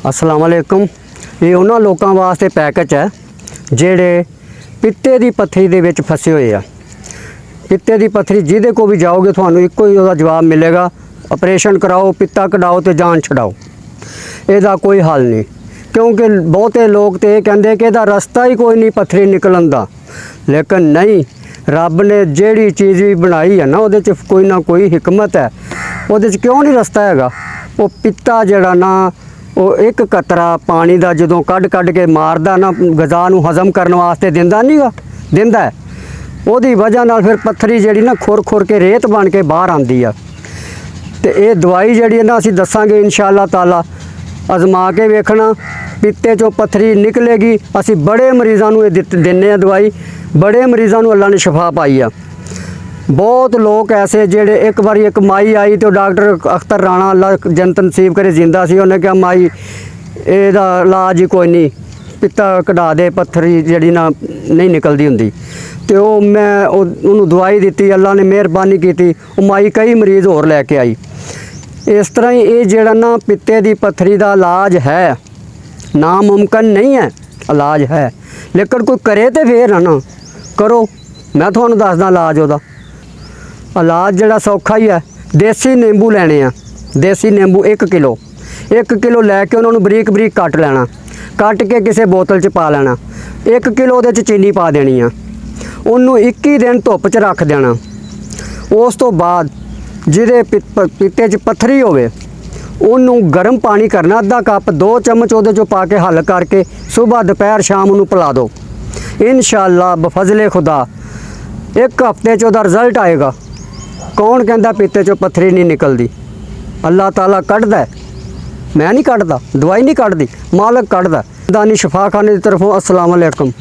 अस्सलाम वालेकुम। ये उन्होंने लोगों वास्ते पैकेज है जेड़े पित्ते की पत्थरी दे विच फसे हुए आ। पित्ते की पत्थरी जिहदे को भी जाओगे थानू इक्को ही उहदा जवाब मिलेगा, ऑपरेशन कराओ, पित्ता कढाओ तो जान छड़ाओ। ਇਹਦਾ कोई हल नहीं, क्योंकि बहुते लोग तो ये कहते कि ਇਹਦਾ रस्ता ही कोई नहीं पत्थरी निकलन दा। लेकिन नहीं, रब ने जिहड़ी चीज़ भी बनाई है ना उहदे च कोई ना कोई हिकमत है। उहदे च क्यों नहीं रस्ता हैगा? वो पित्ता जिहड़ा ना वो एक कतरा पानी का जो कढ़ कढ़ के मारदा ना गज़ा नूं हज़म करने वास्ते दिंदा नहीं गा, दिंदा है। ਉਹਦੀ वजह नाल फिर पत्थरी जिहड़ी ना खुर खुर के रेत बन के बाहर आंदी आ। ते ये दवाई जिहड़ी ना असीं दसांगे इंशाअल्लाह ताला, आजमा के वेखना, पित्ते चों पत्थरी निकलेगी। असीं बड़े मरीज़ां नूं दिन्ने आ दवाई, बड़े मरीज़ां नूं अल्लाह ने शफा पाई आ। बहुत लोग ऐसे जेड़े एक बार एक माई आई तो डॉक्टर अख्तर राणा अल्लाह जन्नत नसीब करे जिंदा सी, उन्हें कहा माई ਇਹਦਾ इलाज ही कोई नहीं, पित्ता कढ़ा दे, पत्थरी जिहड़ी ना नहीं निकलती हुंदी। तो मैं उन्होंने दवाई दी, अल्लाह ने मेहरबानी की, वो माई कई मरीज़ होर लैके आई। इस तरह ही ये जिहड़ा ना पित्ते की पत्थरी का इलाज है, नामुमकिन नहीं है, इलाज है। लेकिन कोई करे तो फिर ना करो। मैं तुहानूं दसदा इलाज उहदा। इलाज जिहड़ा सौखा ही है, देसी नींबू लैने आ। देसी नींबू 1 किलो लैके उन्होंने बरीक बरीक कट लेना, कट के किसी बोतल च पा लेना। 1 किलो उहदे च चीनी पा देनी आ। उन्होंने 21 दिन धुप च रख देना। उस तो बाद जिहदे पित्ते च पत्थरी होवे उन्होंने गर्म पानी करना, अद्धा कप 2 चम्मच उहदे चों पा के हल करके सुबह दोपहर शाम उन्होंने पिला दो। इंशाअल्लाह बफजले खुदा 1 हफ्ते च उहदा रिजल्ट आएगा। कौन कहता पित्ते चों पत्थरी नहीं निकलती? अल्लाह ताला कढ़दा है, मैं नहीं कढ़दा, दवाई नहीं कढ़दी, मालक कढ़दा। दानी शफा खाने की तरफों अस्सलाम वालेकुम।